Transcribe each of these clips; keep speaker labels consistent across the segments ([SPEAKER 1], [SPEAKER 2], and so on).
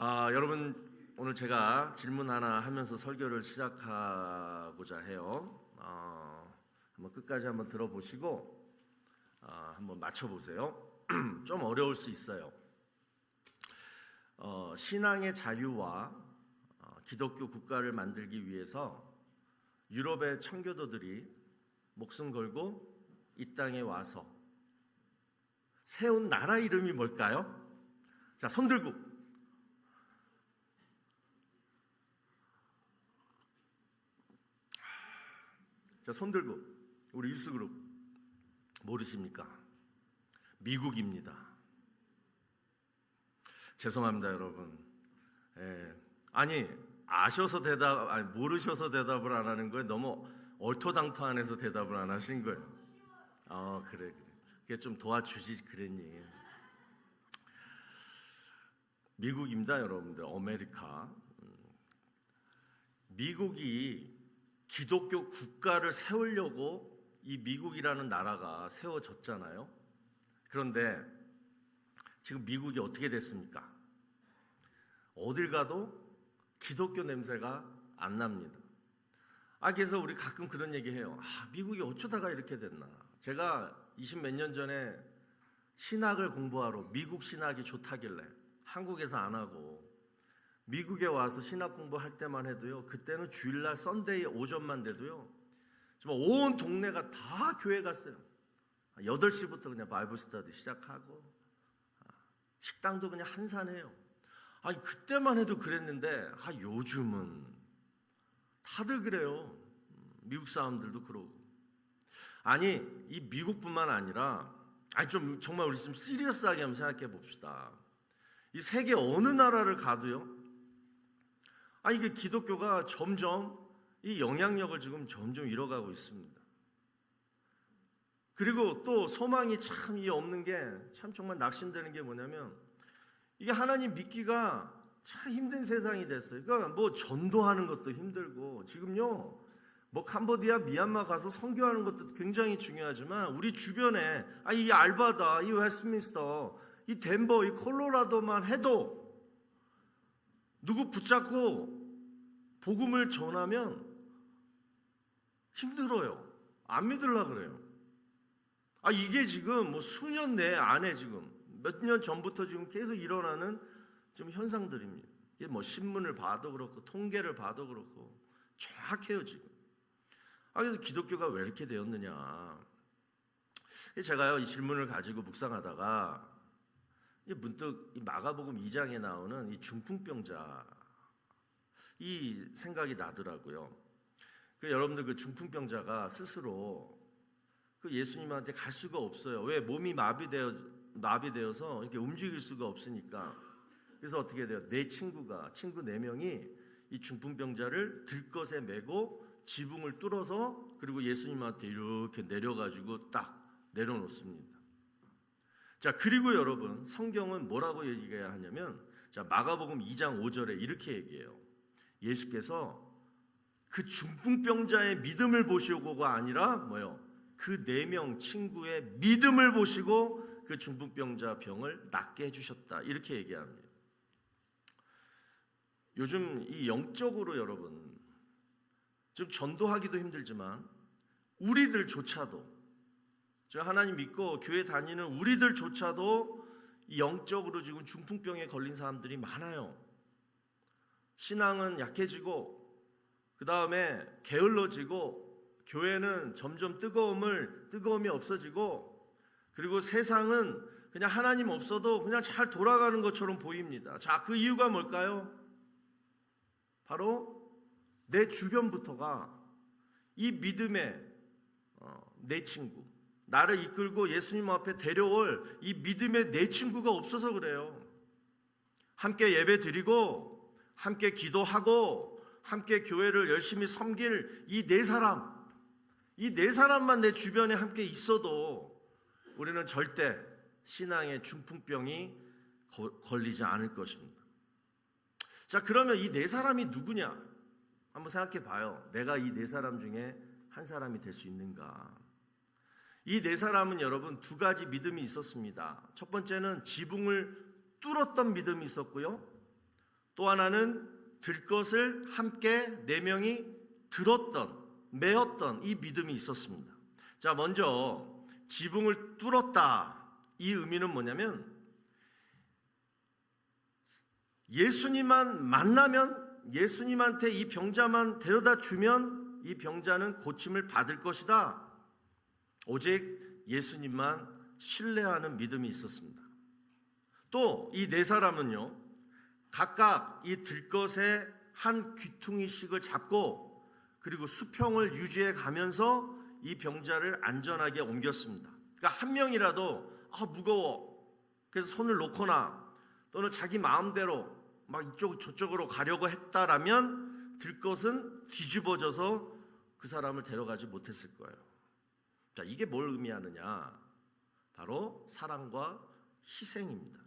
[SPEAKER 1] 여러분, 오늘 제가 질문 하나 하면서 설교를 시작하고자 해요. 한번 끝까지 한번 들어보시고 한번 맞춰보세요. 좀 어려울 수 있어요. 신앙의 자유와 기독교 국가를 만들기 위해서 유럽의 청교도들이 목숨 걸고 이 땅에 와서 세운 나라 이름이 뭘까요? 자, 손 들고. 자, 손 들고. 우리 유스그룹 모르십니까? 미국입니다. 죄송합니다, 여러분. 아니, 모르셔서 대답을 안 하는 거예요. 너무 얼토당토안해서 대답을 안 하신 거예요. 그래. 그게 좀 도와주지 그랬니? 미국입니다, 여러분들. 아메리카. 미국이 기독교 국가를 세우려고 이 미국이라는 나라가 세워졌잖아요. 그런데 지금 미국이 어떻게 됐습니까? 어딜 가도 기독교 냄새가 안 납니다. 그래서 우리 가끔 그런 얘기 해요. 미국이 어쩌다가 이렇게 됐나. 제가 20 몇 년 전에 신학을 공부하러 미국 신학이 좋다길래 한국에서 안 하고 미국에 와서 신학 공부할 때만 해도요, 그때는 주일날 썬데이 오전만 돼도요, 정말 온 동네가 다 교회 갔어요. 8시부터 그냥 바이블 스터디 시작하고 식당도 그냥 한산해요. 그때만 해도 그랬는데 요즘은 다들 그래요. 미국 사람들도 그러고. 이 미국뿐만 아니라 좀 정말 우리 좀 시리어스하게 한번 생각해 봅시다. 이 세계 어느 나라를 가도요, 이게 기독교가 점점 이 영향력을 지금 점점 잃어가고 있습니다. 그리고 또 소망이 참 없는 게 참 정말 낙심되는 게 뭐냐면, 이게 하나님 믿기가 참 힘든 세상이 됐어요. 그러니까 뭐 전도하는 것도 힘들고, 지금요 뭐 캄보디아, 미얀마 가서 선교하는 것도 굉장히 중요하지만 우리 주변에 이 알바다, 이 웨스트민스터, 이 덴버, 이 콜로라도만 해도 누구 붙잡고 복음을 전하면 힘들어요. 안 믿으려고 그래요. 이게 지금 뭐 수년 내 안에 지금 몇 년 전부터 지금 계속 일어나는 지금 현상들입니다. 이게 뭐 신문을 봐도 그렇고 통계를 봐도 그렇고 정확해요 지금. 그래서 기독교가 왜 이렇게 되었느냐. 제가요 이 질문을 가지고 묵상하다가 문득 이 마가복음 2장에 나오는 이 중풍병자 이 생각이 나더라고요. 여러분들 그 중풍병자가 스스로 그 예수님한테 갈 수가 없어요. 왜? 몸이 마비되어서 이렇게 움직일 수가 없으니까. 그래서 어떻게 돼요? 친구 4명이 이 중풍병자를 들것에 메고 지붕을 뚫어서 그리고 예수님한테 이렇게 내려가지고 딱 내려놓습니다. 자, 그리고 여러분 성경은 뭐라고 얘기하냐면, 자, 마가복음 2장 5절에 이렇게 얘기해요. 예수께서 그 중풍병자의 믿음을 보시고가 아니라 뭐요? 그 4명 친구의 믿음을 보시고 그 중풍병자 병을 낫게 해주셨다. 이렇게 얘기합니다. 요즘 이 영적으로 여러분 지금 전도하기도 힘들지만 우리들조차도, 하나님 믿고 교회 다니는 우리들조차도 영적으로 지금 중풍병에 걸린 사람들이 많아요. 신앙은 약해지고 그 다음에 게을러지고 교회는 점점 뜨거움이 없어지고, 그리고 세상은 그냥 하나님 없어도 그냥 잘 돌아가는 것처럼 보입니다. 자, 그 이유가 뭘까요? 바로 내 주변부터가 이 믿음의 내 친구, 나를 이끌고 예수님 앞에 데려올 이 믿음의 내 친구가 없어서 그래요. 함께 예배 드리고 함께 기도하고 함께 교회를 열심히 섬길 이 4사람만 내 주변에 함께 있어도 우리는 절대 신앙의 중풍병이 걸리지 않을 것입니다. 자, 그러면 이 4사람이 누구냐? 한번 생각해 봐요. 내가 이 4사람 중에 한 사람이 될 수 있는가? 이 4사람은 여러분 2가지 믿음이 있었습니다. 첫 번째는 지붕을 뚫었던 믿음이 있었고요. 또 하나는 들 것을 함께 네 명이 메었던 이 믿음이 있었습니다. 자, 먼저 지붕을 뚫었다. 이 의미는 뭐냐면 예수님만 만나면, 예수님한테 이 병자만 데려다 주면 이 병자는 고침을 받을 것이다. 오직 예수님만 신뢰하는 믿음이 있었습니다. 또 이 네 사람은요, 각각 이 들것의 한 귀퉁이씩을 잡고 그리고 수평을 유지해 가면서 이 병자를 안전하게 옮겼습니다. 그러니까 한 명이라도 무거워, 그래서 손을 놓거나 또는 자기 마음대로 막 이쪽 저쪽으로 가려고 했다라면 들것은 뒤집어져서 그 사람을 데려가지 못했을 거예요. 자, 이게 뭘 의미하느냐? 바로 사랑과 희생입니다.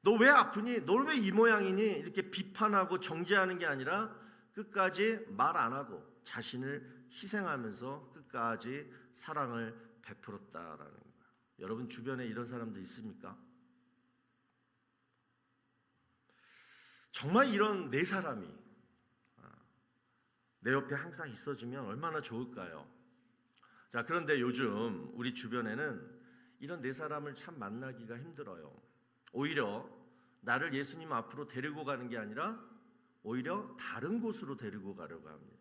[SPEAKER 1] 너 왜 아프니? 너 왜 이 모양이니? 이렇게 비판하고 정죄하는 게 아니라 끝까지 말 안 하고 자신을 희생하면서 끝까지 사랑을 베풀었다라는 거예요. 여러분 주변에 이런 사람들 있습니까? 정말 이런 네 사람이 내 옆에 항상 있어주면 얼마나 좋을까요? 자, 그런데 요즘 우리 주변에는 이런 네 사람을 참 만나기가 힘들어요. 오히려 나를 예수님 앞으로 데리고 가는 게 아니라 오히려 다른 곳으로 데리고 가려고 합니다.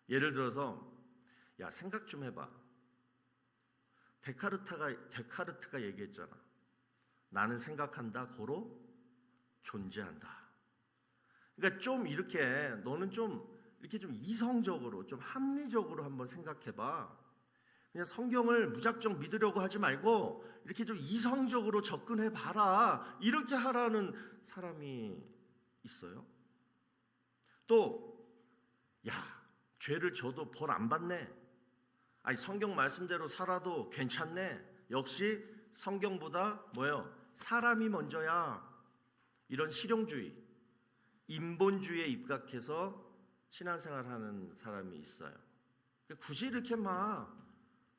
[SPEAKER 1] 예를 들어서, 야, 생각 좀 해봐. 데카르트가 얘기했잖아. 나는 생각한다, 고로 존재한다. 그러니까 좀 이렇게 너는 좀 이렇게 좀 이성적으로, 좀 합리적으로 한번 생각해봐. 그냥 성경을 무작정 믿으려고 하지 말고 이렇게 좀 이성적으로 접근해 봐라. 이렇게 하라는 사람이 있어요. 또, 야, 죄를 져도 벌 안 받네. 아니, 성경 말씀대로 살아도 괜찮네. 역시 성경보다 뭐예요? 사람이 먼저야. 이런 실용주의, 인본주의에 입각해서 신앙생활하는 사람이 있어요. 굳이 이렇게 막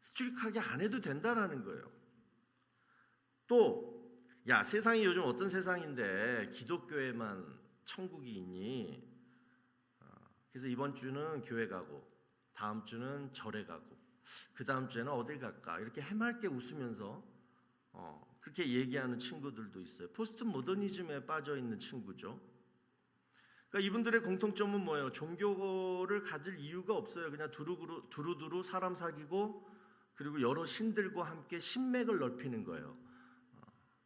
[SPEAKER 1] 스트릭하게 안 해도 된다라는 거예요. 또, 야, 세상이 요즘 어떤 세상인데 기독교에만 천국이 있니? 그래서 이번 주는 교회 가고, 다음 주는 절에 가고, 그 다음 주에는 어딜 갈까? 이렇게 해맑게 웃으면서 그렇게 얘기하는 친구들도 있어요. 포스트 모더니즘에 빠져 있는 친구죠. 그러니까 이분들의 공통점은 뭐예요? 종교를 가질 이유가 없어요. 그냥 두루두루 사람 사귀고 그리고 여러 신들과 함께 신맥을 넓히는 거예요.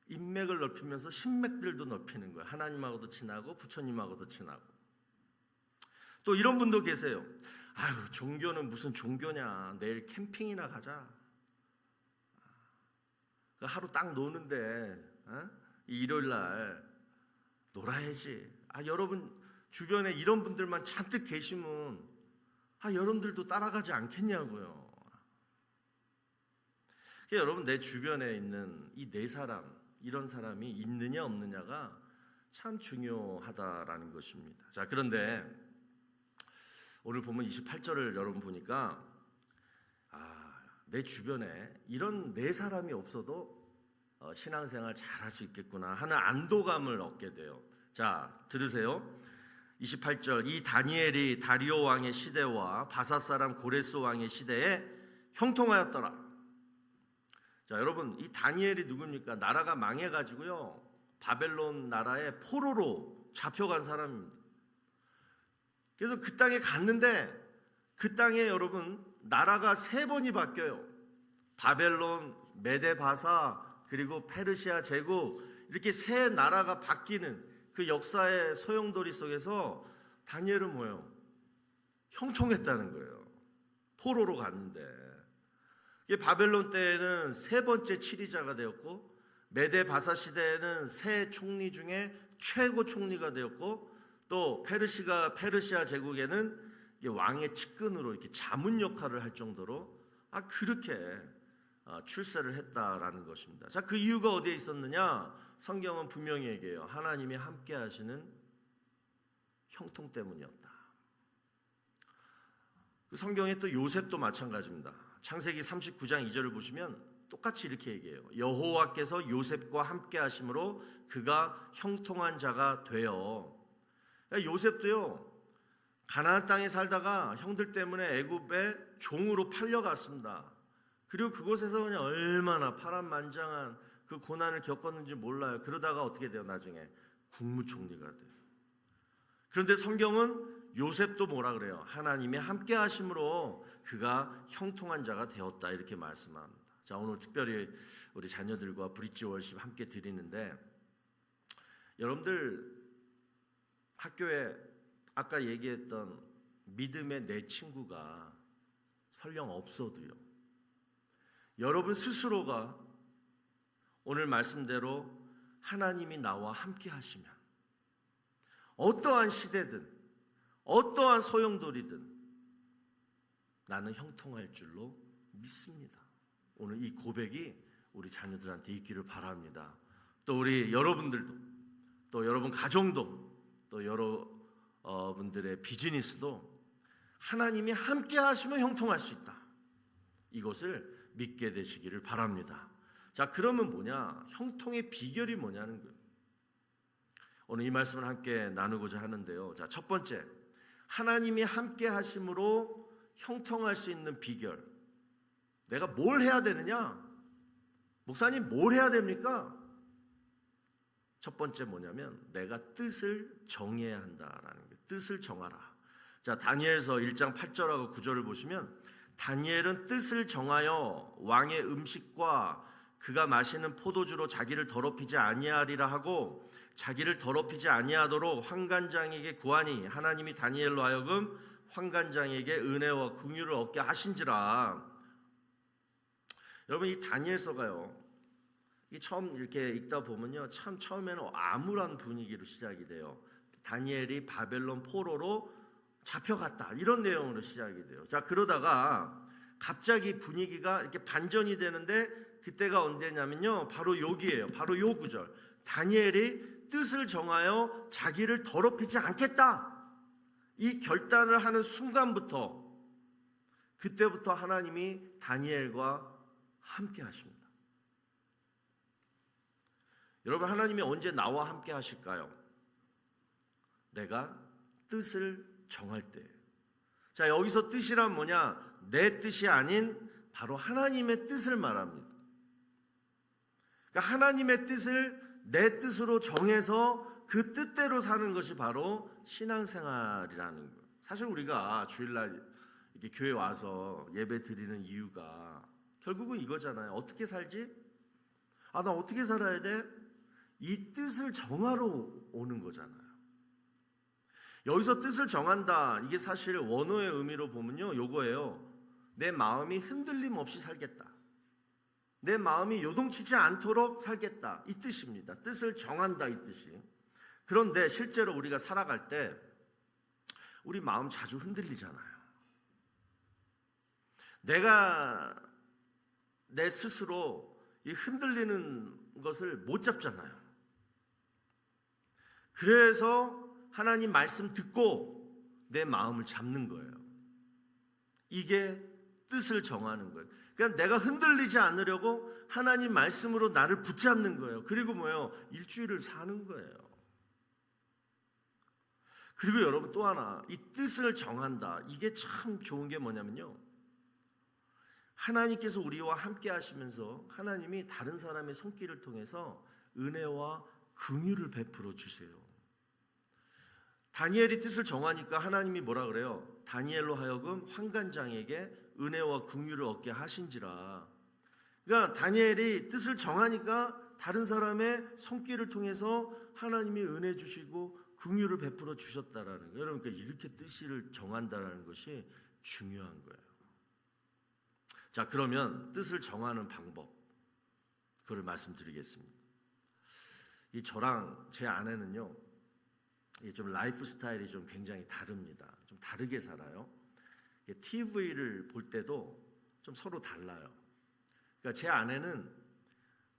[SPEAKER 1] 인맥을 넓히면서 신맥들도 넓히는 거예요. 하나님하고도 친하고 부처님하고도 친하고. 또 이런 분도 계세요. 아유, 종교는 무슨 종교냐. 내일 캠핑이나 가자. 하루 딱 노는데 일요일 날 놀아야지. 여러분 주변에 이런 분들만 잔뜩 계시면 여러분들도 따라가지 않겠냐고요. 여러분, 내 주변에 있는 이 네 사람, 이런 사람이 있느냐 없느냐가 참 중요하다라는 것입니다. 자, 그런데 오늘 보면 28절을 여러분 보니까 내 주변에 이런 네 사람이 없어도 신앙생활 잘할 수 있겠구나 하는 안도감을 얻게 돼요. 자, 들으세요. 28절, 이 다니엘이 다리오 왕의 시대와 바사 사람 고레스 왕의 시대에 형통하였더라. 자, 여러분, 이 다니엘이 누굽니까? 나라가 망해가지고요, 바벨론 나라의 포로로 잡혀간 사람입니다. 그래서 그 땅에 갔는데 그 땅에 여러분 나라가 세 번이 바뀌어요. 바벨론, 메데바사, 그리고 페르시아 제국, 이렇게 세 나라가 바뀌는 그 역사의 소용돌이 속에서 다니엘은 뭐예요? 형통했다는 거예요. 포로로 갔는데. 바벨론 때에는 세 번째 치리자가 되었고, 메데바사 시대에는 세 총리 중에 최고 총리가 되었고, 또 페르시아 제국에는 왕의 측근으로 이렇게 자문 역할을 할 정도로 그렇게 출세를 했다라는 것입니다. 자, 그 이유가 어디에 있었느냐? 성경은 분명히 얘기해요. 하나님이 함께 하시는 형통 때문이었다. 그 성경에 또 요셉도 마찬가지입니다. 창세기 39장 2절을 보시면 똑같이 이렇게 얘기해요. 여호와께서 요셉과 함께 하심으로 그가 형통한 자가 되어. 요셉도요, 가나안 땅에 살다가 형들 때문에 애굽에 종으로 팔려갔습니다. 그리고 그곳에서 그냥 얼마나 파란만장한 그 고난을 겪었는지 몰라요. 그러다가 어떻게 돼요? 나중에 국무총리가 돼요. 그런데 성경은 요셉도 뭐라 그래요? 하나님이 함께 하심으로 그가 형통한 자가 되었다, 이렇게 말씀합니다. 자, 오늘 특별히 우리 자녀들과 브릿지 월십 함께 드리는데, 여러분들 학교에 아까 얘기했던 믿음의 내 친구가 설령 없어도요, 여러분 스스로가 오늘 말씀대로 하나님이 나와 함께 하시면 어떠한 시대든 어떠한 소용돌이든 나는 형통할 줄로 믿습니다. 오늘 이 고백이 우리 자녀들한테 있기를 바랍니다. 또 우리 여러분들도, 또 여러분 가정도, 또 여러분들의 비즈니스도 하나님이 함께 하시면 형통할 수 있다, 이것을 믿게 되시기를 바랍니다. 자, 그러면 뭐냐? 형통의 비결이 뭐냐는 거예요. 오늘 이 말씀을 함께 나누고자 하는데요. 자, 첫 번째, 하나님이 함께 하심으로 형통할 수 있는 비결. 내가 뭘 해야 되느냐? 목사님, 뭘 해야 됩니까? 첫 번째 뭐냐면 내가 뜻을 정해야 한다라는 거예요. 뜻을 정하라. 자, 다니엘서 1장 8절하고 9절을 보시면, 다니엘은 뜻을 정하여 왕의 음식과 그가 마시는 포도주로 자기를 더럽히지 아니하리라 하고 자기를 더럽히지 아니하도록 환관장에게 구하니 하나님이 다니엘로 하여금 환관장에게 은혜와 긍휼을 얻게 하신지라. 여러분, 이 다니엘서가요, 이 처음 이렇게 읽다 보면요, 참 처음에는 암울한 분위기로 시작이 돼요. 다니엘이 바벨론 포로로 잡혀갔다, 이런 내용으로 시작이 돼요. 자, 그러다가 갑자기 분위기가 이렇게 반전이 되는데, 그때가 언제냐면요, 바로 여기에요. 바로 요 구절. 다니엘이 뜻을 정하여 자기를 더럽히지 않겠다, 이 결단을 하는 순간부터, 그때부터 하나님이 다니엘과 함께 하십니다. 여러분, 하나님이 언제 나와 함께 하실까요? 내가 뜻을 정할 때. 자, 여기서 뜻이란 뭐냐? 내 뜻이 아닌 바로 하나님의 뜻을 말합니다. 그러니까 하나님의 뜻을 내 뜻으로 정해서 그 뜻대로 사는 것이 바로 신앙생활이라는 거예요. 사실 우리가 주일날 이렇게 교회 와서 예배 드리는 이유가 결국은 이거잖아요. 어떻게 살지? 아, 나 어떻게 살아야 돼? 이 뜻을 정하러 오는 거잖아요. 여기서 뜻을 정한다, 이게 사실 원어의 의미로 보면요, 요거예요. 내 마음이 흔들림 없이 살겠다, 내 마음이 요동치지 않도록 살겠다, 이 뜻입니다. 뜻을 정한다, 이 뜻이. 그런데 실제로 우리가 살아갈 때 우리 마음 자주 흔들리잖아요. 내가 내 스스로 이 흔들리는 것을 못 잡잖아요. 그래서 하나님 말씀 듣고 내 마음을 잡는 거예요. 이게 뜻을 정하는 거예요. 그러니까 내가 흔들리지 않으려고 하나님 말씀으로 나를 붙잡는 거예요. 그리고 뭐예요? 일주일을 사는 거예요. 그리고 여러분, 또 하나, 이 뜻을 정한다, 이게 참 좋은 게 뭐냐면요, 하나님께서 우리와 함께 하시면서 하나님이 다른 사람의 손길을 통해서 은혜와 긍휼을 베풀어 주세요. 다니엘이 뜻을 정하니까 하나님이 뭐라 그래요? 다니엘로 하여금 환관장에게 은혜와 긍휼을 얻게 하신지라. 그러니까 다니엘이 뜻을 정하니까 다른 사람의 손길을 통해서 하나님이 은혜 주시고 긍휼을 베풀어 주셨다라는 거예요. 여러분, 그러니까 이렇게 뜻을 정한다라는 것이 중요한 거예요. 자, 그러면 뜻을 정하는 방법, 그걸 말씀드리겠습니다. 이 저랑 제 아내는요, 좀 라이프 스타일이 좀 굉장히 다릅니다. 좀 다르게 살아요. TV를 볼 때도 좀 서로 달라요. 그러니까 제 아내는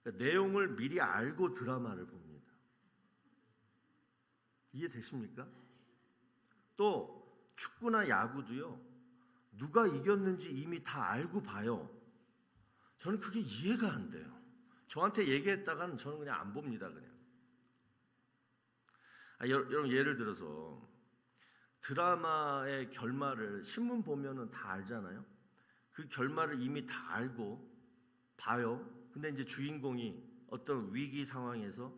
[SPEAKER 1] 내용을 미리 알고 드라마를 봅니다. 이해되십니까? 또 축구나 야구도요, 누가 이겼는지 이미 다 알고 봐요. 저는 그게 이해가 안 돼요. 저한테 얘기했다가는 저는 그냥 안 봅니다. 그냥. 여러분 예를 들어서 드라마의 결말을 신문 보면은 다 알잖아요. 그 결말을 이미 다 알고 봐요. 근데 이제 주인공이 어떤 위기 상황에서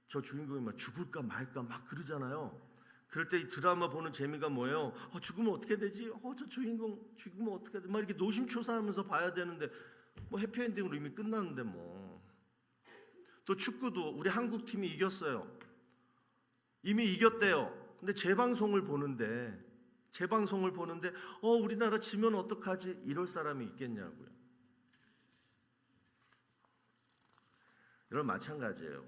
[SPEAKER 1] 저 주인공이 막 죽을까 말까 막 그러잖아요. 그럴 때 이 드라마 보는 재미가 뭐예요? 죽으면 어떻게 되지? 저 주인공 죽으면 어떻게 되지? 막 이렇게 노심초사하면서 봐야 되는데 뭐 해피엔딩으로 이미 끝났는데 뭐. 또 축구도 우리 한국 팀이 이겼어요. 이미 이겼대요. 근데 재방송을 보는데 우리나라 지면 어떡하지? 이럴 사람이 있겠냐고요. 여러분 마찬가지예요.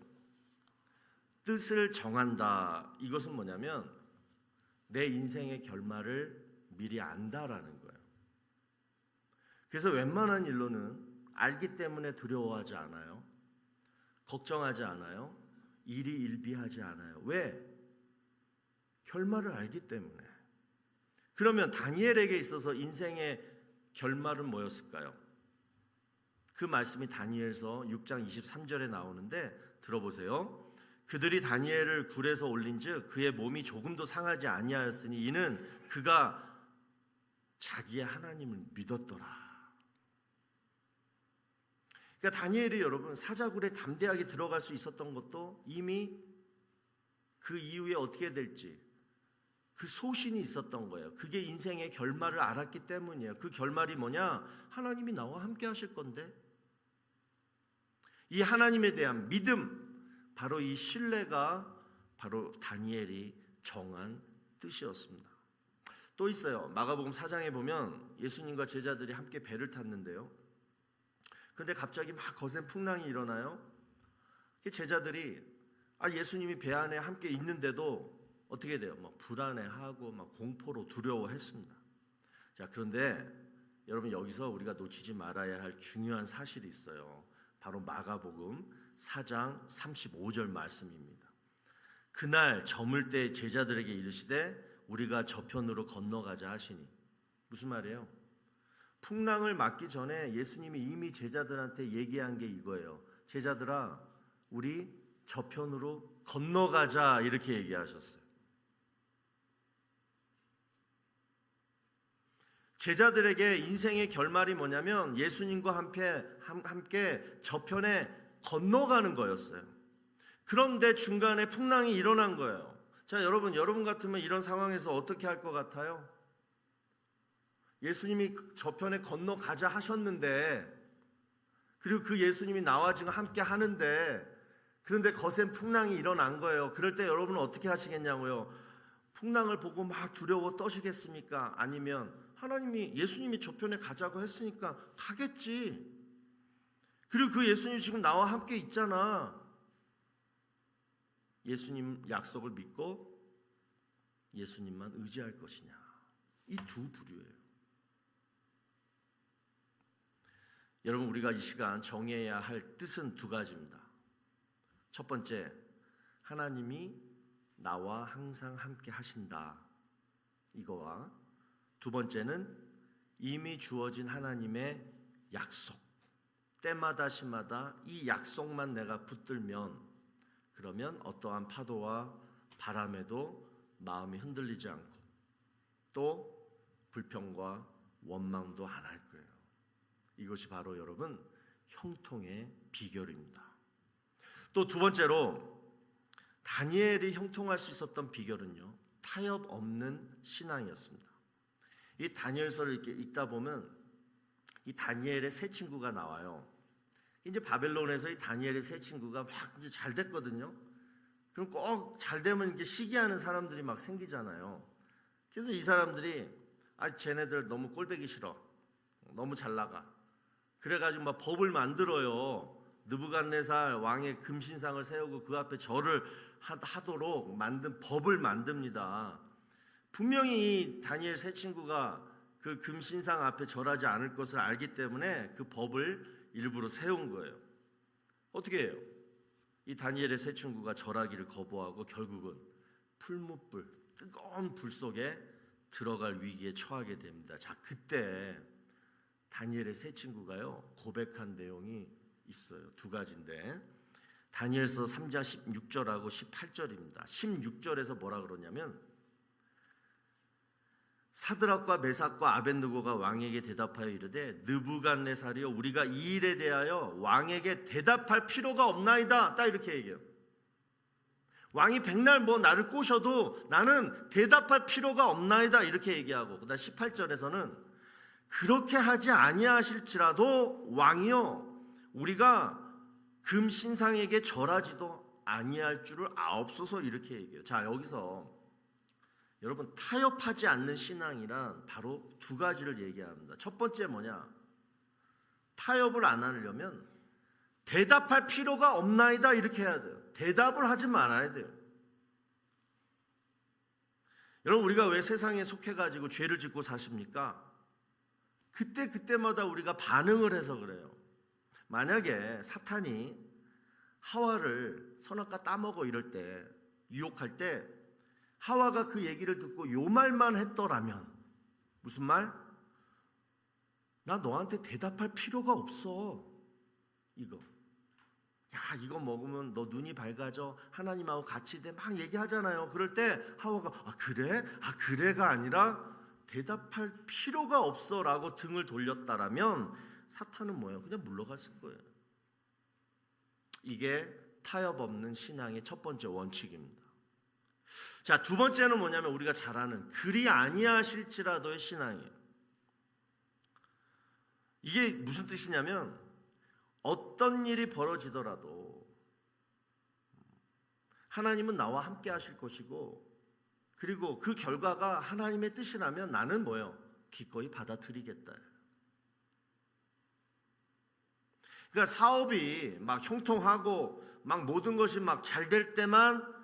[SPEAKER 1] 뜻을 정한다. 이것은 뭐냐면 내 인생의 결말을 미리 안다라는 거예요. 그래서 웬만한 일로는 알기 때문에 두려워하지 않아요. 걱정하지 않아요. 일희일비하지 않아요. 왜? 결말을 알기 때문에. 그러면 다니엘에게 있어서 인생의 결말은 뭐였을까요? 그 말씀이 다니엘서 6장 23절에 나오는데 들어보세요. 그들이 다니엘을 굴에서 올린즉 그의 몸이 조금도 상하지 아니하였으니 이는 그가 자기의 하나님을 믿었더라. 그러니까 다니엘이 여러분 사자굴에 담대하게 들어갈 수 있었던 것도 이미 그 이후에 어떻게 될지 그 소신이 있었던 거예요. 그게 인생의 결말을 알았기 때문이에요. 그 결말이 뭐냐? 하나님이 나와 함께 하실 건데 이 하나님에 대한 믿음, 바로 이 신뢰가 바로 다니엘이 정한 뜻이었습니다. 또 있어요. 마가복음 4장에 보면 예수님과 제자들이 함께 배를 탔는데요. 그런데 갑자기 막 거센 풍랑이 일어나요. 제자들이 예수님이 배 안에 함께 있는데도 어떻게 돼요? 막 불안해하고 막 공포로 두려워했습니다. 자, 그런데 여러분 여기서 우리가 놓치지 말아야 할 중요한 사실이 있어요. 바로 마가복음 4장 35절 말씀입니다. 그날 저물 때 제자들에게 이르시되 우리가 저편으로 건너가자 하시니. 무슨 말이에요? 풍랑을 맞기 전에 예수님이 이미 제자들한테 얘기한 게 이거예요. 제자들아, 우리 저편으로 건너가자 이렇게 얘기하셨어요. 제자들에게 인생의 결말이 뭐냐면 예수님과 함께 저편에 건너가는 거였어요. 그런데 중간에 풍랑이 일어난 거예요. 자, 여러분 같으면 이런 상황에서 어떻게 할 것 같아요? 예수님이 저편에 건너가자 하셨는데, 그리고 그 예수님이 나와 지금 함께 하는데, 그런데 거센 풍랑이 일어난 거예요. 그럴 때 여러분은 어떻게 하시겠냐고요? 풍랑을 보고 막 두려워 떠시겠습니까? 아니면 예수님이 저편에 가자고 했으니까 가겠지. 그리고 그 예수님 지금 나와 함께 있잖아. 예수님 약속을 믿고 예수님만 의지할 것이냐. 이 두 부류예요. 여러분 우리가 이 시간 정해야 할 뜻은 두 가지입니다. 첫 번째, 하나님이 나와 항상 함께 하신다. 이거와 두 번째는 이미 주어진 하나님의 약속. 때마다 시마다 이 약속만 내가 붙들면 그러면 어떠한 파도와 바람에도 마음이 흔들리지 않고 또 불평과 원망도 안 할 거예요. 이것이 바로 여러분 형통의 비결입니다. 또 두 번째로 다니엘이 형통할 수 있었던 비결은요, 타협 없는 신앙이었습니다. 이 다니엘서를 이렇게 읽다 보면 이 다니엘의 세 친구가 나와요. 이제 바벨론에서 이 다니엘의 세 친구가 막 이제 잘 됐거든요. 그럼 꼭 잘 되면 이제 시기하는 사람들이 막 생기잖아요. 그래서 이 사람들이 쟤네들 너무 꼴보기 싫어. 너무 잘 나가. 그래가지고 막 법을 만들어요. 느부갓네살 왕의 금신상을 세우고 그 앞에 절을 하도록 만든 법을 만듭니다. 분명히 이 다니엘 세 친구가 그 금신상 앞에 절하지 않을 것을 알기 때문에 그 법을 일부러 세운 거예요. 어떻게 해요? 이 다니엘의 세 친구가 절하기를 거부하고 결국은 풀무불, 뜨거운 불 속에 들어갈 위기에 처하게 됩니다. 자, 그때 다니엘의 세 친구가요 고백한 내용이 있어요. 두 가지인데 다니엘서 3장 16절하고 18절입니다. 16절에서 뭐라 그러냐면 사드락과 메삭과 아벳느고가 왕에게 대답하여 이르되 느부갓네살이여 우리가 이 일에 대하여 왕에게 대답할 필요가 없나이다. 딱 이렇게 얘기해요. 왕이 백날 뭐 나를 꼬셔도 나는 대답할 필요가 없나이다 이렇게 얘기하고 그다음 18절에서는 그렇게 하지 아니하실지라도 왕이여 우리가 금 신상에게 절하지도 아니할 줄을 아옵소서 이렇게 얘기해요. 자, 여기서 여러분 타협하지 않는 신앙이란 바로 두 가지를 얘기합니다. 첫 번째 뭐냐? 타협을 안 하려면 대답할 필요가 없나이다 이렇게 해야 돼요. 대답을 하지 말아야 돼요. 여러분 우리가 왜 세상에 속해가지고 죄를 짓고 사십니까? 그때마다 우리가 반응을 해서 그래요. 만약에 사탄이 하와를 선악과 따먹어 이럴 때 유혹할 때 하와가 그 얘기를 듣고 요 말만 했더라면 무슨 말? 나 너한테 대답할 필요가 없어. 이거 이거 먹으면 너 눈이 밝아져 하나님하고 같이 돼 막 얘기하잖아요. 그럴 때 하와가 그래? 그래가 아니라 대답할 필요가 없어 라고 등을 돌렸다라면 사탄은 뭐예요? 그냥 물러갔을 거예요. 이게 타협 없는 신앙의 첫 번째 원칙입니다. 자, 두 번째는 뭐냐면 우리가 잘 아는 그리 아니하실지라도의 신앙이에요. 이게 무슨 뜻이냐면 어떤 일이 벌어지더라도 하나님은 나와 함께 하실 것이고 그리고 그 결과가 하나님의 뜻이라면 나는 뭐예요? 기꺼이 받아들이겠다. 그러니까 사업이 막 형통하고 막 모든 것이 막 잘 될 때만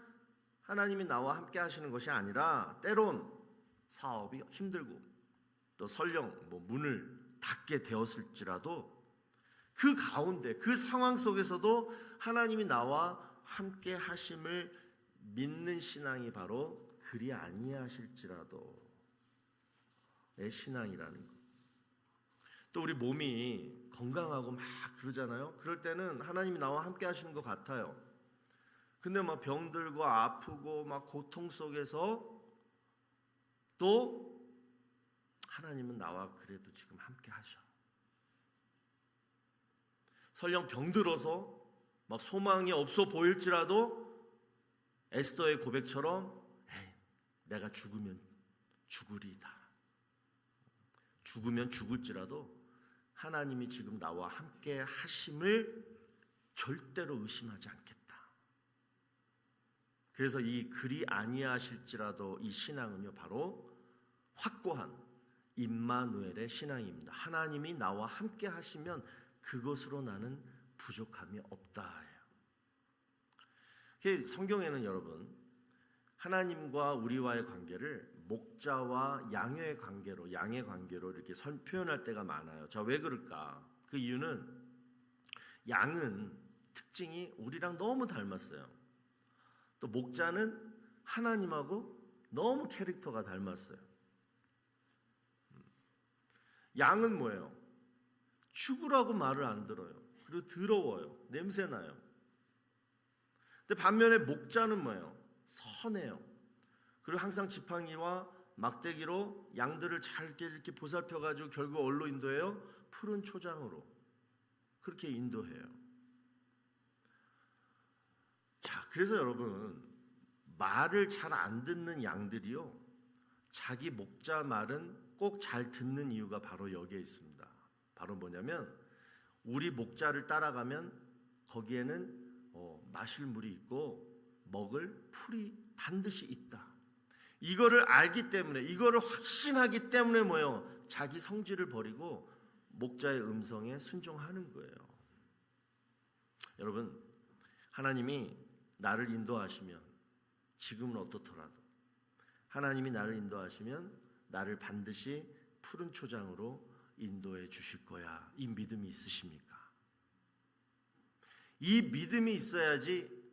[SPEAKER 1] 하나님이 나와 함께 하시는 것이 아니라 때론 사업이 힘들고 또 설령 문을 닫게 되었을지라도 그 가운데 그 상황 속에서도 하나님이 나와 함께 하심을 믿는 신앙이 바로 그리 아니하실지라도 내 신앙이라는 것. 또 우리 몸이 건강하고 막 그러잖아요. 그럴 때는 하나님이 나와 함께 하시는 것 같아요. 근데 막 병들고 아프고 막 고통 속에서 또 하나님은 나와 그래도 지금 함께 하셔. 설령 병들어서 막 소망이 없어 보일지라도 에스더의 고백처럼 내가 죽으면 죽으리다. 죽으면 죽을지라도 하나님이 지금 나와 함께 하심을 절대로 의심하지 않겠다. 그래서 이 그리 아니하실지라도 이 신앙은요 바로 확고한 임마누엘의 신앙입니다. 하나님이 나와 함께 하시면 그것으로 나는 부족함이 없다. 성경에는 여러분 하나님과 우리와의 관계를 목자와 양의 관계로 이렇게 표현할 때가 많아요. 자, 왜 그럴까? 그 이유는 양은 특징이 우리랑 너무 닮았어요. 또 목자는 하나님하고 너무 캐릭터가 닮았어요. 양은 뭐예요? 죽으라고 말을 안 들어요. 그리고 더러워요. 냄새나요. 근데 반면에 목자는 뭐예요? 선해요. 그리고 항상 지팡이와 막대기로 양들을 잘 이렇게 보살펴가지고 결국 어디로 인도해요? 푸른 초장으로 그렇게 인도해요. 자, 그래서 여러분 말을 잘 안 듣는 양들이요 자기 목자 말은 꼭 잘 듣는 이유가 바로 여기에 있습니다. 바로 뭐냐면 우리 목자를 따라가면 거기에는 마실 물이 있고 먹을 풀이 반드시 있다. 이거를 알기 때문에 이거를 확신하기 때문에 뭐예요? 자기 성질을 버리고 목자의 음성에 순종하는 거예요. 여러분 하나님이 나를 인도하시면 지금은 어떻더라도 하나님이 나를 인도하시면 나를 반드시 푸른 초장으로 인도해 주실 거야. 이 믿음이 있으십니까? 이 믿음이 있어야지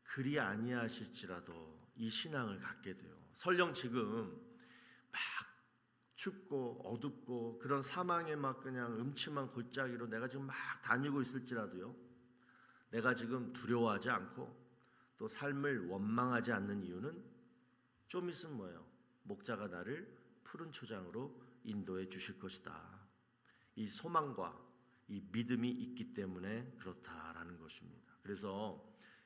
[SPEAKER 1] 그리 아니하실지라도 이 신앙을 갖게 돼요. 설령 지금 막 춥고 어둡고 그런 사망의 막 그냥 음침한 골짜기로 내가 지금 막 다니고 있을지라도요, 내가 지금 두려워하지 않고 또 삶을 원망하지 않는 이유는 좀 있으면 뭐예요? 목자가 나를 푸른 초장으로 인도해 주실 것이다. 이 소망과 이 믿음이 있기 때문에 그렇다라는 것입니다. 그래서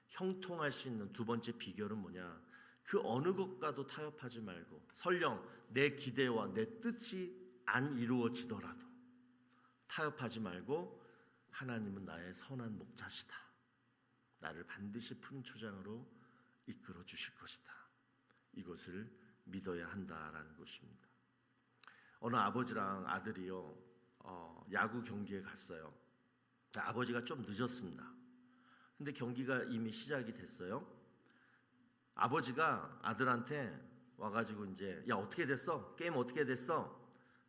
[SPEAKER 1] 형통할 수 있는 두 번째 비결은 뭐냐? 그 어느 것과도 타협하지 말고, 설령 내 기대와 내 뜻이 안 이루어지더라도 타협하지 말고, 하나님은 나의 선한 목자시다. 나를 반드시 푸른 초장으로 이끌어 주실 것이다. 이것을 믿어야 한다라는 것입니다. 어느 아버지랑 아들이요, 야구 경기에 갔어요. 아버지가 좀 늦었습니다. 근데 경기가 이미 시작이 됐어요. 아버지가 아들한테 와가지고 이제, 야, 어떻게 됐어? 게임 어떻게 됐어?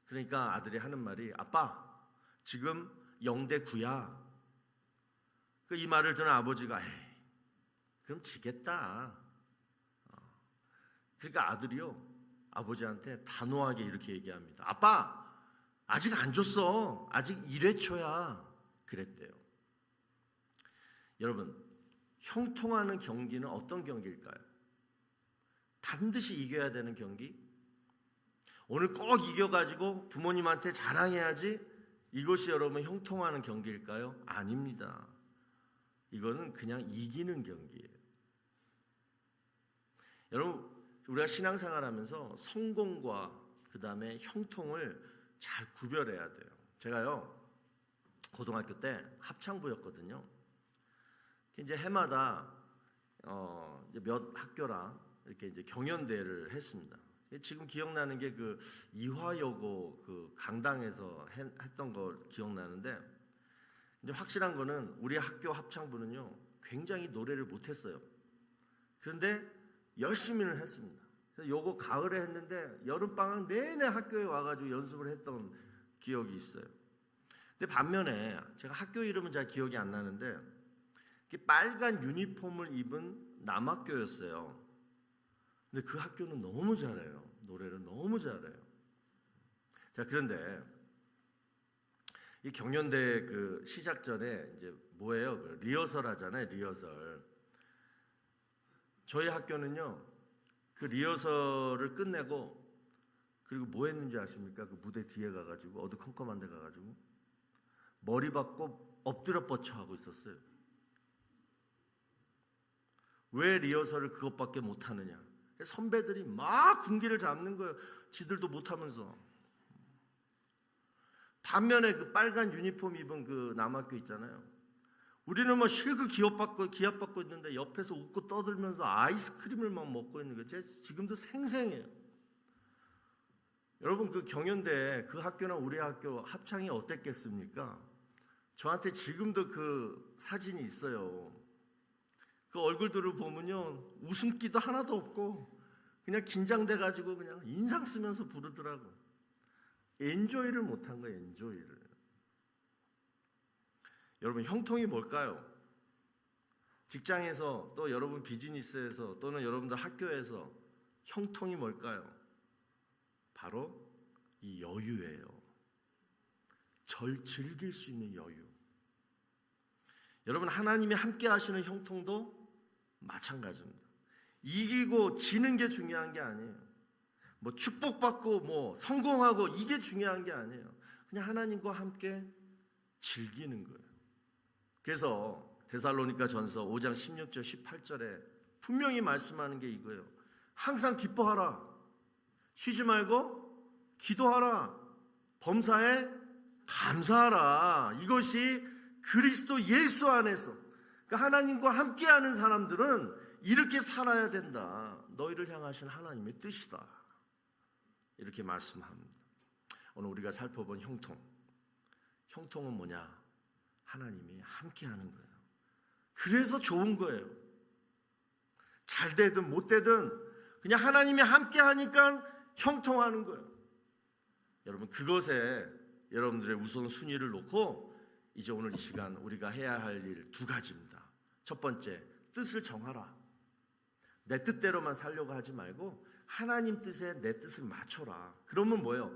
[SPEAKER 1] 그러니까 아들이 하는 말이, 아빠 지금 0대9야. 이 말을 들은 아버지가, 에이, 그럼 지겠다. 그러니까 아들이요, 아버지한테 단호하게 이렇게 얘기합니다. 아빠 아직 안 줬어. 아직 1회초야. 그랬대요. 여러분, 형통하는 경기는 어떤 경기일까요? 반드시 이겨야 되는 경기? 오늘 꼭 이겨가지고 부모님한테 자랑해야지, 이것이 여러분 형통하는 경기일까요? 아닙니다. 이거는 그냥 이기는 경기예요. 여러분, 우리가 신앙생활하면서 성공과 그 다음에 형통을 잘 구별해야 돼요. 제가요, 고등학교 때 합창부였거든요. 이제 해마다 이제 몇 학교랑 이렇게 이제 경연대회를 했습니다. 지금 기억나는 게 그 이화여고 그 강당에서 했던 거 기억나는데, 이제 확실한 거는 우리 학교 합창부는요 굉장히 노래를 못했어요. 그런데 열심히는 했습니다. 그래서 요거 가을에 했는데 여름방학 내내 학교에 와가지고 연습을 했던 기억이 있어요. 근데 반면에 제가 학교 이름은 잘 기억이 안 나는데, 빨간 유니폼을 입은 남학교였어요. 근데 그 학교는 너무 잘해요. 노래를 너무 잘해요. 자, 그런데 이 경연대 그 시작 전에 이제 뭐예요? 리허설 하잖아요. 리허설. 저희 학교는요, 그 리허설을 끝내고, 그리고 뭐 했는지 아십니까? 그 무대 뒤에 가가지고, 어두컴컴한 데 가가지고 머리 박고 엎드려 뻗쳐 하고 있었어요. 왜 리허설을 그것밖에 못하느냐? 선배들이 막 군기를 잡는 거예요. 지들도 못하면서. 반면에 그 빨간 유니폼 입은 그 남학교 있잖아요. 우리는 뭐 실컷 기합받고 있는데 옆에서 웃고 떠들면서 아이스크림을 막 먹고 있는 거 제가 지금도 생생해요. 여러분, 그 경연대 그 학교나 우리 학교 합창이 어땠겠습니까? 저한테 지금도 그 사진이 있어요. 그 얼굴들을 보면요, 웃음기도 하나도 없고 그냥 긴장돼 가지고 그냥 인상 쓰면서 부르더라고. 엔조이를 못한 거예요. 엔조이를. 여러분, 형통이 뭘까요? 직장에서, 또 여러분 비즈니스에서, 또는 여러분들 학교에서 형통이 뭘까요? 바로 이 여유예요. 절 즐길 수 있는 여유. 여러분, 하나님이 함께 하시는 형통도 마찬가지입니다. 이기고 지는 게 중요한 게 아니에요. 뭐 축복받고 뭐 성공하고 이게 중요한 게 아니에요. 그냥 하나님과 함께 즐기는 거예요. 그래서 데살로니가 전서 5장 16절 18절에 분명히 말씀하는 게 이거예요. 항상 기뻐하라. 쉬지 말고 기도하라. 범사에 감사하라. 이것이 그리스도 예수 안에서, 그러니까 하나님과 함께하는 사람들은 이렇게 살아야 된다. 너희를 향하신 하나님의 뜻이다. 이렇게 말씀합니다. 오늘 우리가 살펴본 형통. 형통은 뭐냐? 하나님이 함께하는 거예요. 그래서 좋은 거예요. 잘 되든 못 되든 그냥 하나님이 함께하니까 형통하는 거예요. 여러분, 그것에 여러분들의 우선순위를 놓고 이제 오늘 이 시간 우리가 해야 할 일 두 가지입니다. 첫 번째, 뜻을 정하라. 내 뜻대로만 살려고 하지 말고 하나님 뜻에 내 뜻을 맞춰라. 그러면 뭐예요?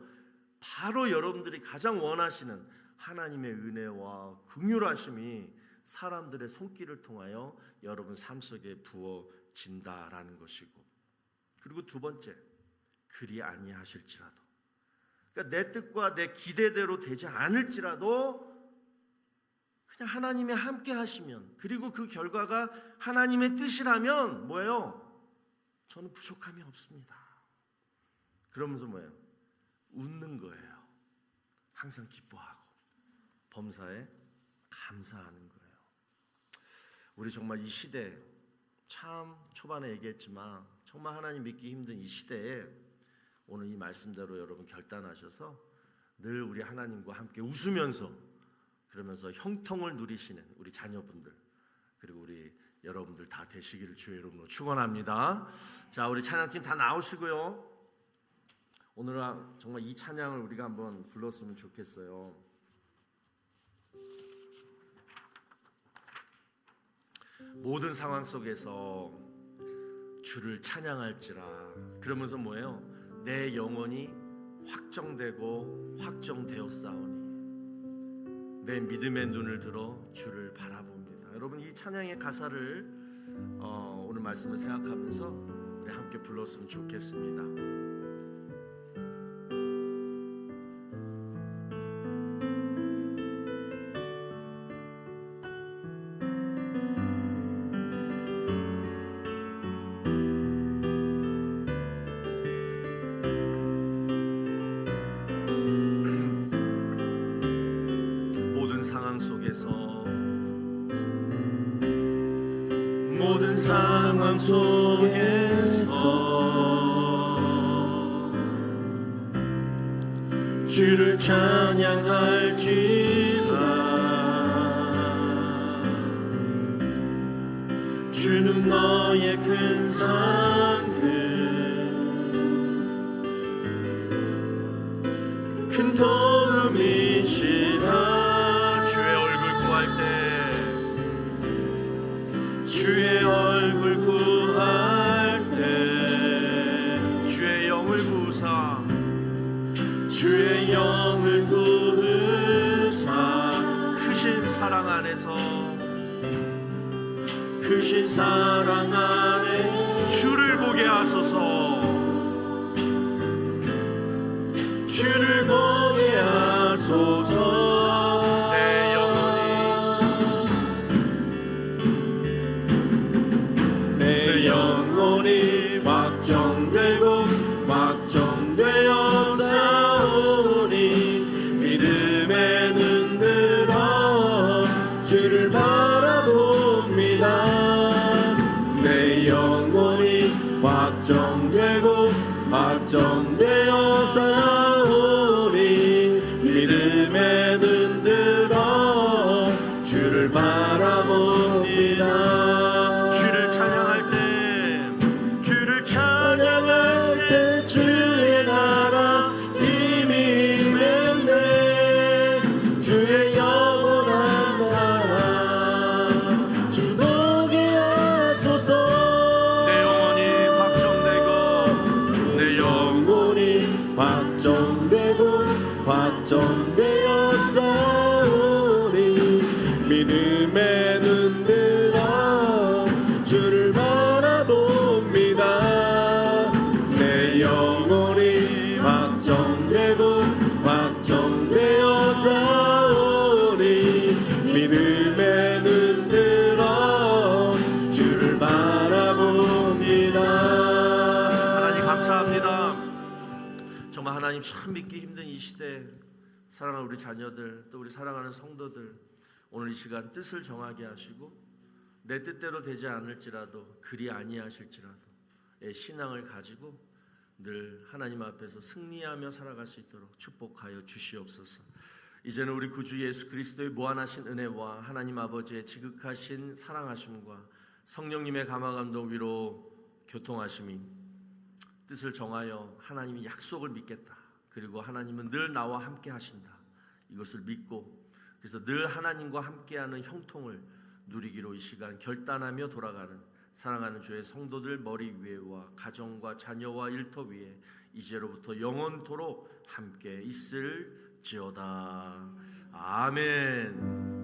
[SPEAKER 1] 바로 여러분들이 가장 원하시는 하나님의 은혜와 긍휼하심이 사람들의 손길을 통하여 여러분 삶 속에 부어진다라는 것이고, 그리고 두 번째, 그리 아니하실지라도, 그러니까 내 뜻과 내 기대대로 되지 않을지라도 그냥 하나님이 함께 하시면, 그리고 그 결과가 하나님의 뜻이라면 뭐예요? 저는 부족함이 없습니다. 그러면서 뭐예요? 웃는 거예요. 항상 기뻐하고 범사에 감사하는 거예요. 우리 정말 이 시대, 참 초반에 얘기했지만 정말 하나님 믿기 힘든 이 시대에 오늘 이 말씀대로 여러분 결단하셔서 늘 우리 하나님과 함께 웃으면서, 그러면서 형통을 누리시는 우리 자녀분들, 그리고 우리 여러분들 다 되시기를 주의 이름으로 축원합니다. 자, 우리 찬양팀 다 나오시고요. 오늘은 정말 이 찬양을 우리가 한번 불렀으면 좋겠어요. 모든 상황 속에서 주를 찬양할지라. 그러면서 뭐예요? 내 영혼이 확정되고 확정되었사오니 내 믿음의 눈을 들어 주를 바라봅니다. 여러분, 이 찬양의 가사를 오늘 말씀을 생각하면서 우리 함께 불렀으면 좋겠습니다. 모든 상황 속에서 주를 찬양할지라. 주는 너의 큰 상급, 큰 도움이시라. 주의 얼굴 구할 때 주의 영을 구사, 주의 영을 구사. 크신 사랑 안에서, 크신 사랑 안에 주를 보게 하소서. 주를 보게 하소서. 확정되고 확정되어 싸우니 믿음의 눈 들어 주를 바라봅니다. 내 영혼이 확정되고 확정되어 싸우니 믿음의 눈 들어 주를 바라봅니다. 확정되어 싸우니 믿음의 눈 들어 주를 바라봅니다. 내 영혼이 확정되고 확정되어 싸우니 믿음의 눈 들어 주를 바라봅니다. 하나님 감사합니다. 정말 하나님 참 믿기 힘든 이 시대, 사랑하는 우리 자녀들, 또 우리 사랑하는 성도들, 오늘 이 시간 뜻을 정하게 하시고 내 뜻대로 되지 않을지라도 그리 아니하실지라도 신앙을 가지고 늘 하나님 앞에서 승리하며 살아갈 수 있도록 축복하여 주시옵소서. 이제는 우리 구주 예수 그리스도의 무한하신 은혜와 하나님 아버지의 지극하신 사랑하심과 성령님의 감화감동 위로 교통하심이 뜻을 정하여 하나님이 약속을 믿겠다, 그리고 하나님은 늘 나와 함께 하신다, 이것을 믿고 그래서 늘 하나님과 함께하는 형통을 누리기로 이 시간 결단하며 돌아가는 사랑하는 주의 성도들 머리 위에와 가정과 자녀와 일터 위에 이제로부터 영원토록 함께 있을지어다. 아멘.